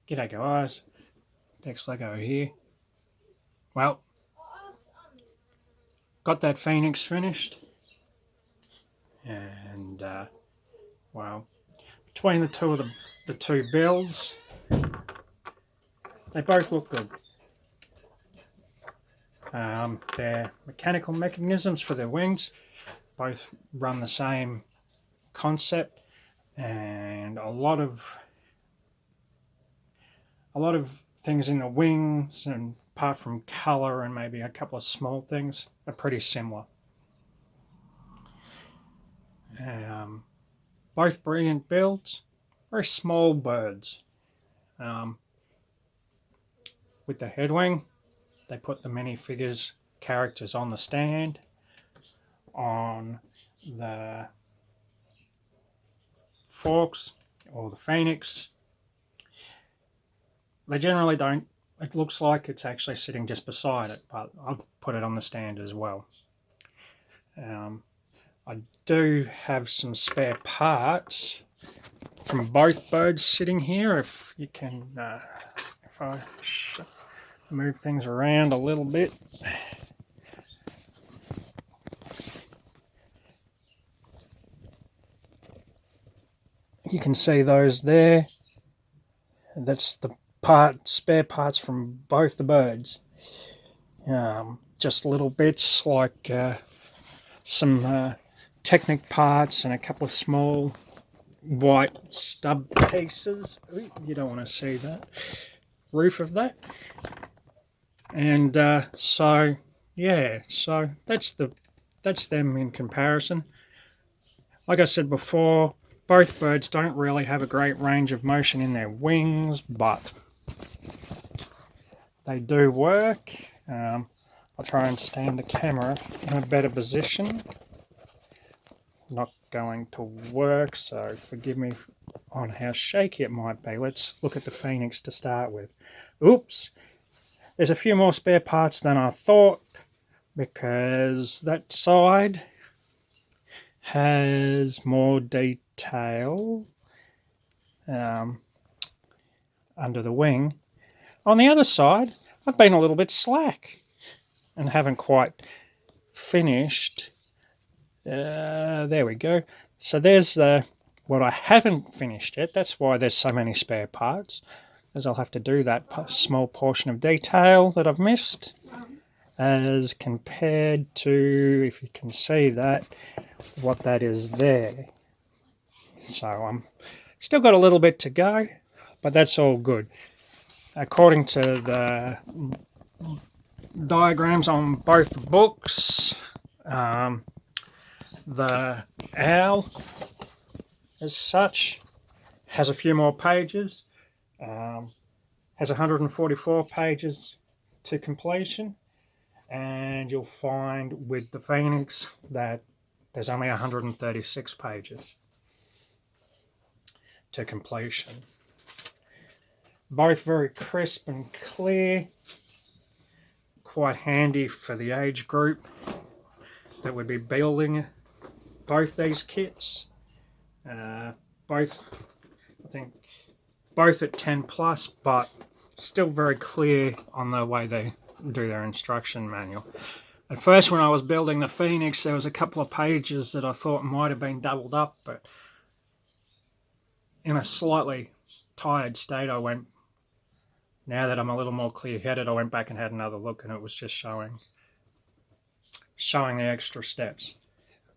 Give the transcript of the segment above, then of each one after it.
G'day guys, next Lego here. Well, got that Phoenix finished, and well, between the two of the two builds, they both look good. They're mechanical mechanisms for their wings, both run the same concept, and a lot of things in the wings, and apart from colour and maybe a couple of small things, are pretty similar. Both brilliant builds, very small birds. With the headwing, they put the minifigures characters on the stand. On the forks or the Phoenix, they generally don't. It looks like it's actually sitting just beside it, but I've put it on the stand as well. I do have some spare parts from both birds sitting here. If you can, if I move things around a little bit. You can see those there. That's the spare parts from both the birds. Just little bits like some Technic parts and a couple of small white stub pieces. Ooh, you don't want to see that roof of that. And so yeah, so that's them in comparison. Like I said before, both birds don't really have a great range of motion in their wings, but they do work. I'll try and stand the camera in a better position. Not going to work, so forgive me on how shaky it might be. Let's look at the Phoenix to start with. Oops, there's a few more spare parts than I thought, because that side has more detail under the wing. On the other side, I've been a little bit slack and haven't quite finished. There we go. So there's what I haven't finished yet. That's why there's so many spare parts, as I'll have to do that small portion of detail that I've missed, as compared to, if you can see that, what that is there. So I'm still got a little bit to go, but that's all good. According to the diagrams on both books, the owl, as such, has a few more pages, has 144 pages to completion, and you'll find with the Phoenix that there's only 136 pages to completion. Both very crisp and clear, quite handy for the age group that would be building both these kits. Both, I think, both at 10 plus, but still very clear on the way they do their instruction manual. At first, when I was building the Phoenix, there was a couple of pages that I thought might have been doubled up, but in a slightly tired state, now that I'm a little more clear-headed, I went back and had another look, and it was just showing the extra steps.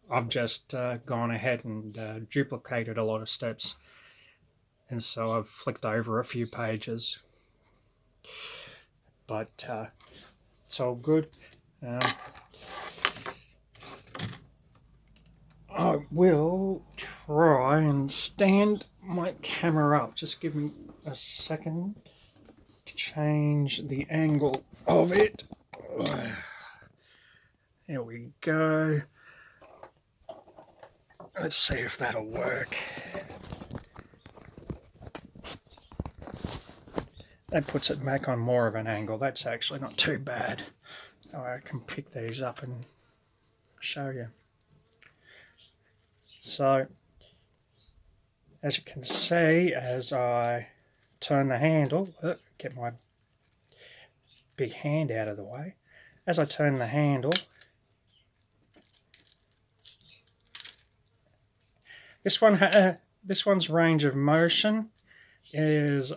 I've just gone ahead and duplicated a lot of steps, and so I've flicked over a few pages, but it's all good. I will try and stand my camera up. Just give me a second to change the angle of it. There we go. Let's see if that'll work. That puts it back on more of an angle. That's actually not too bad. So I can pick these up and show you. So, as you can see, as I turn the handle, get my big hand out of the way. As I turn the handle, this one's range of motion is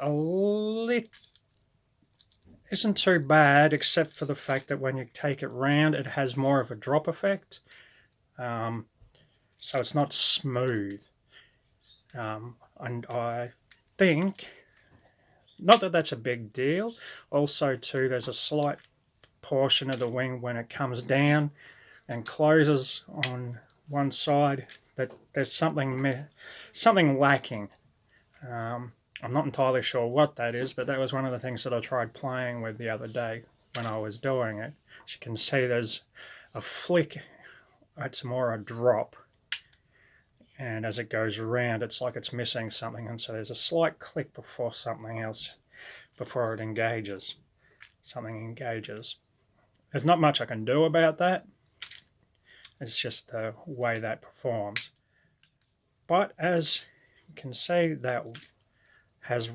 isn't too bad, except for the fact that when you take it round, it has more of a drop effect. So it's not smooth. And I think, not that that's a big deal. Also, too, there's a slight portion of the wing when it comes down and closes on one side that there's something lacking. I'm not entirely sure what that is, but that was one of the things that I tried playing with the other day when I was doing it. As you can see, there's a flick, it's more a drop, and as it goes around, it's like it's missing something, and so there's a slight click before something engages. Something engages. There's not much I can do about that. It's just the way that performs. But as you can see, that has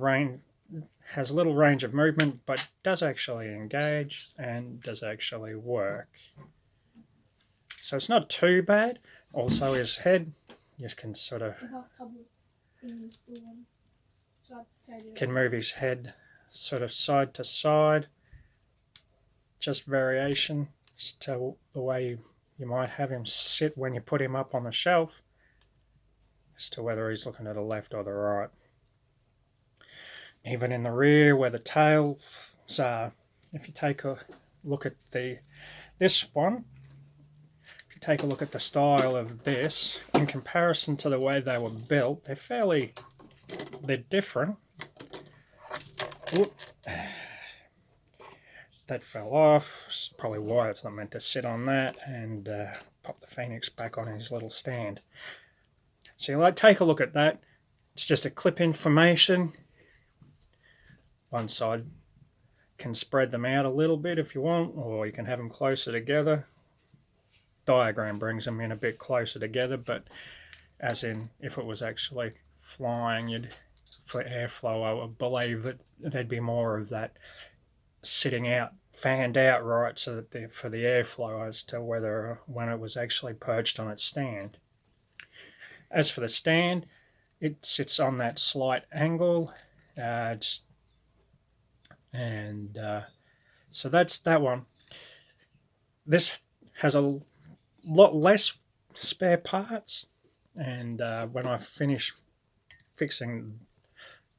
little range of movement, but does actually engage and does actually work. So it's not too bad. Also, his head, you can sort of can move his head sort of side to side. Just variation to the way you might have him sit when you put him up on the shelf, as to whether he's looking to the left or the right. Even in the rear where the tails are, if you take a look at this one, if you take a look at the style of this in comparison to the way they were built, they're different. Oop. That fell off. It's probably why it's not meant to sit on that, and pop the Phoenix back on his little stand. So you take a look at that. It's just a clip information. One side can spread them out a little bit if you want, or you can have them closer together. Diagram brings them in a bit closer together, but as in if it was actually flying, for airflow, I would believe that there'd be more of that sitting out, fanned out, right, so that for the airflow as to when it was actually perched on its stand. As for the stand, it sits on that slight angle, so that's that one. This has a lot less spare parts, and when I finish fixing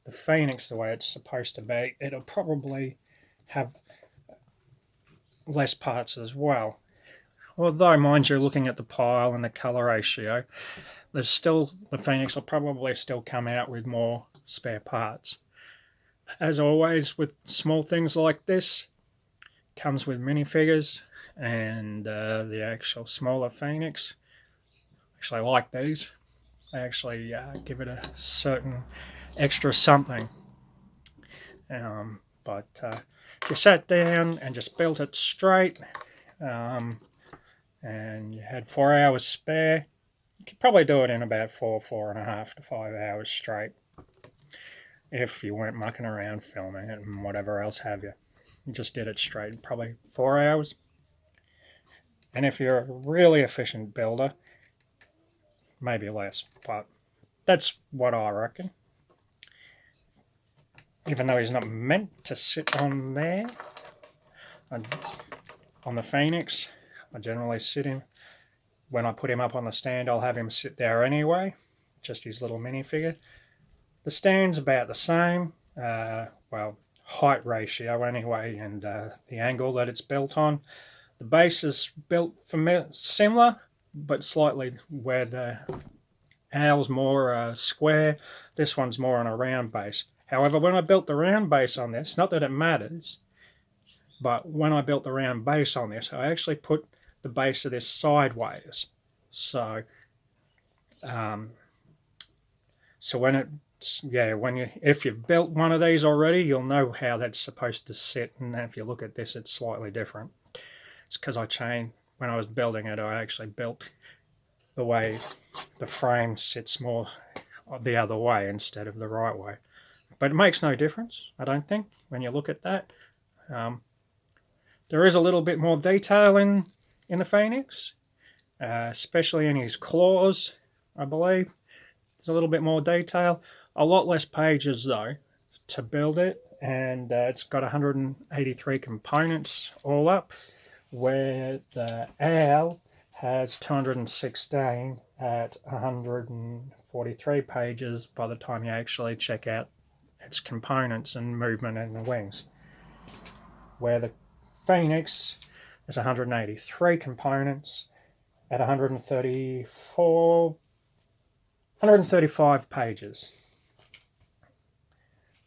the Phoenix the way it's supposed to be, it'll probably have less parts as well. Although, mind you, looking at the pile and the colour ratio, the Phoenix will probably still come out with more spare parts. As always with small things like this, comes with minifigures, and the actual smaller Phoenix. Actually, I like these. They actually give it a certain extra something. But if you sat down and just built it straight, and you had 4 hours spare, you could probably do it in about 4.5 to 5 hours straight, if you weren't mucking around filming it and whatever else have you. You just did it straight, probably 4 hours. And if you're a really efficient builder, maybe less, but that's what I reckon. Even though he's not meant to sit on there, on the Phoenix, I generally sit him, when I put him up on the stand, I'll have him sit there anyway, just his little minifigure. The stand's about the same, well, height ratio anyway, and the angle that it's built on. The base is built similar, but slightly where the owl's more square, this one's more on a round base. However, when I built the round base on this, not that it matters, but when I built the round base on this, I actually put the base of this sideways. So, if you've built one of these already, you'll know how that's supposed to sit. And if you look at this, it's slightly different. It's because when I was building it, I actually built the way the frame sits more the other way instead of the right way. But it makes no difference, I don't think, when you look at that. There is a little bit more detail in the Phoenix, especially in his claws, I believe. There's a little bit more detail. A lot less pages, though, to build it. And it's got 183 components all up, where the owl has 216 at 143 pages by the time you actually check out its components and movement in the wings. Where the Phoenix is 183 components at 135 pages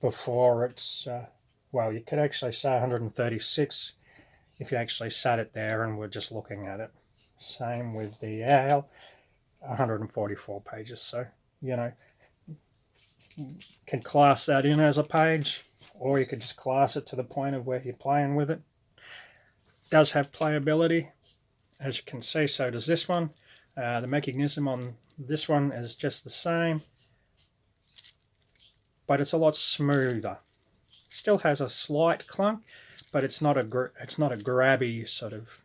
before it's, well, you could actually say 136 if you actually sat it there and were just looking at it. Same with the owl, 144 pages. So, you know, you can class that in as a page, or you could just class it to the point of where you're playing with it. It does have playability, as you can see, so does this one. The mechanism on this one is just the same, but it's a lot smoother. Still has a slight clunk, but it's not a grabby sort of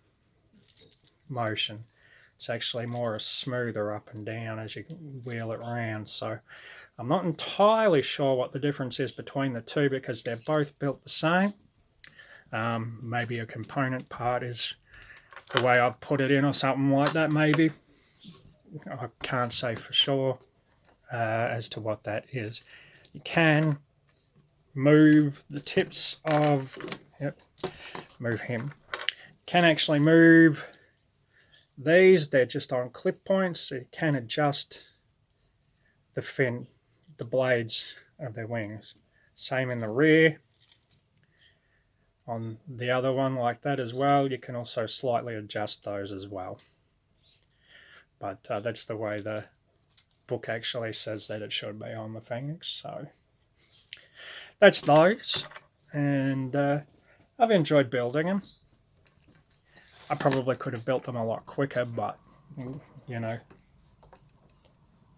motion. It's actually more a smoother up and down as you wheel it around. So I'm not entirely sure what the difference is between the two, because they're both built the same. Maybe a component part is the way I've put it in or something like that, maybe. I can't say for sure as to what that is. You can move the tips of, move him. Can actually move these. They're just on clip points, so you can adjust the fin, the blades of their wings. Same in the rear. On the other one like that as well, you can also slightly adjust those as well. But that's the way the book actually says that it should be on the Phoenix. So that's those, and I've enjoyed building them. I probably could have built them a lot quicker, but you know,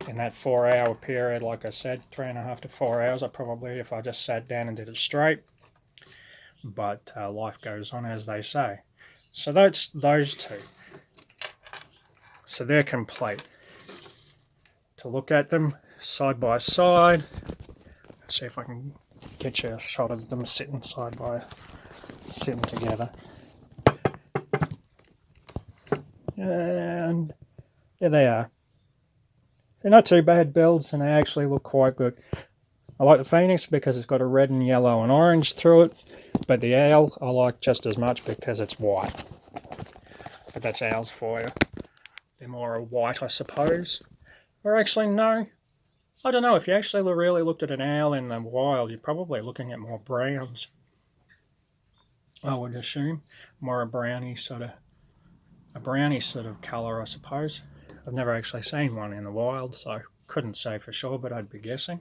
in that 4-hour period, like I said, 3.5 to 4 hours, I probably, if I just sat down and did it straight. But life goes on, as they say. So that's those two. So they're complete. To look at them side by side, let's see if I can get you a shot of them sitting together. And there they are. They're not too bad builds, and they actually look quite good. I like the Phoenix because it's got a red and yellow and orange through it, but the owl I like just as much because it's white. But that's owls for you. They're more white, I suppose. Or actually, no. I don't know. If you actually really looked at an owl in the wild, you're probably looking at more browns. I would assume. More a brownie sort of colour, I suppose. I've never actually seen one in the wild, so couldn't say for sure, but I'd be guessing.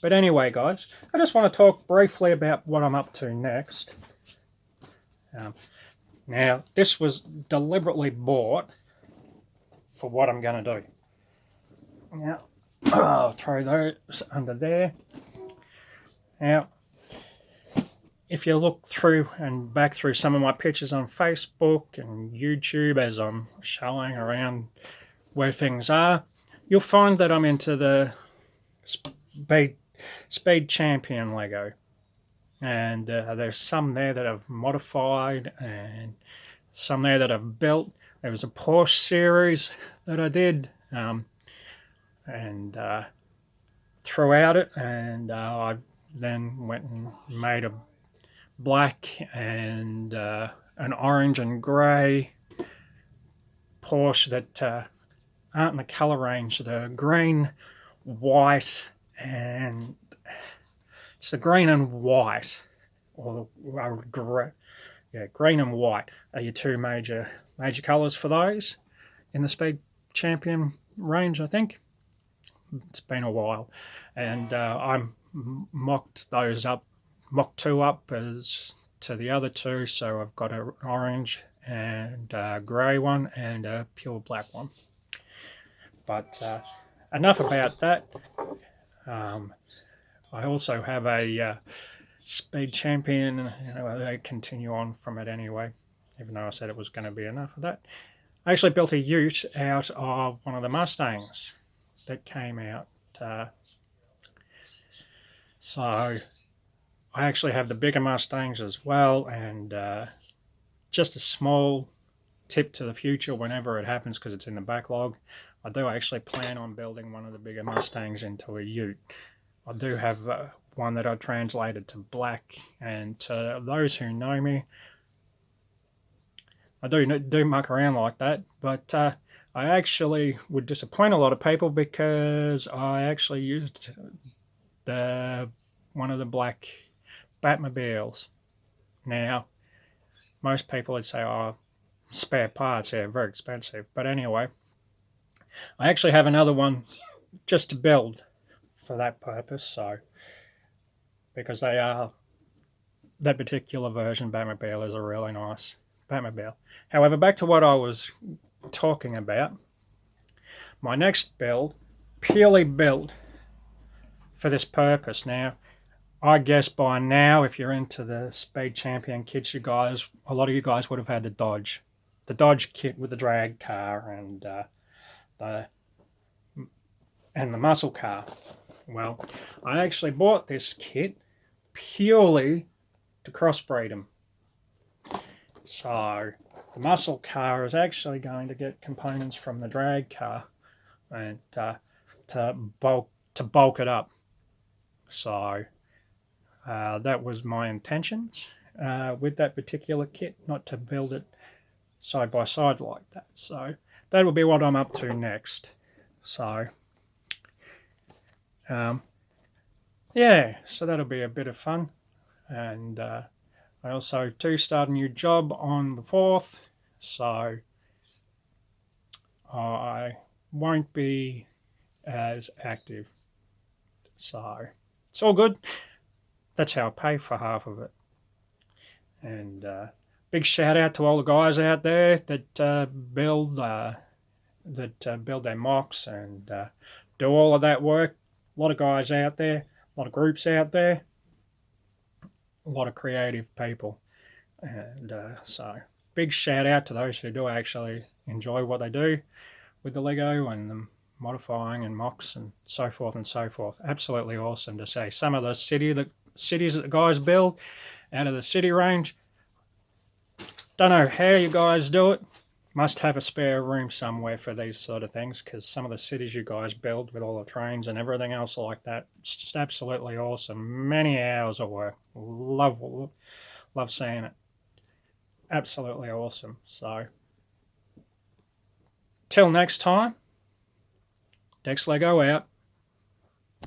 But anyway, guys, I just want to talk briefly about what I'm up to next. Now, this was deliberately bought for what I'm going to do. Now, I'll throw those under there. Now, if you look through and back through some of my pictures on Facebook and YouTube as I'm showing around where things are, you'll find that I'm into the Speed Champion Lego. And there's some there that I've modified and some there that I've built. There was a Porsche series that I did and throughout it, and I then went and made a black and an orange and grey Porsche that aren't in the colour range. The green, white, and it's the green and white, or green and white are your two major colours for those in the Speed Champion range, I think. It's been a while, and I mocked two up as to the other two, so I've got an orange and a grey one and a pure black one. But enough about that. I also have a Speed Champion. I continue on from it anyway, even though I said it was going to be enough of that. I actually built a ute out of one of the Mustangs that came out. Uh, so I actually have the bigger Mustangs as well, and just a small tip to the future whenever it happens, because it's in the backlog. I do actually plan on building one of the bigger Mustangs into a ute. I do have one that I translated to black, and to those who know me, I do muck around like that, but I actually would disappoint a lot of people because I actually used the one of the black Batmobiles. Now, most people would say, "Oh, spare parts, yeah, very expensive." But anyway, I actually have another one just to build for that purpose. So, because they are that particular version Batmobile is a really nice Batmobile. However, back to what I was talking about. My next build, purely built for this purpose. Now, I guess by now, if you're into the Speed Champion kits, a lot of you guys would have had the Dodge kit with the drag car the and the muscle car. Well, I actually bought this kit purely to crossbreed them. So the muscle car is actually going to get components from the drag car and to bulk it up. So that was my intentions with that particular kit, not to build it side by side like that. So that will be what I'm up to next. So yeah, so that'll be a bit of fun. And I also do start a new job on the 4th, so I won't be as active. So it's all good. That's how I pay for half of it. And big shout out to all the guys out there that build their mocks and do all of that work. A lot of guys out there, a lot of groups out there, a lot of creative people. And so big shout out to those who do actually enjoy what they do with the Lego and the modifying and mocks and so forth and so forth. Absolutely awesome to see. Some of the cities that the guys build out of the city range, don't know how you guys do it. Must have a spare room somewhere for these sort of things, because some of the cities you guys build with all the trains and everything else like that, it's just absolutely awesome. Many hours of work. Love seeing it. Absolutely awesome. So, till next time, Dex Lego out.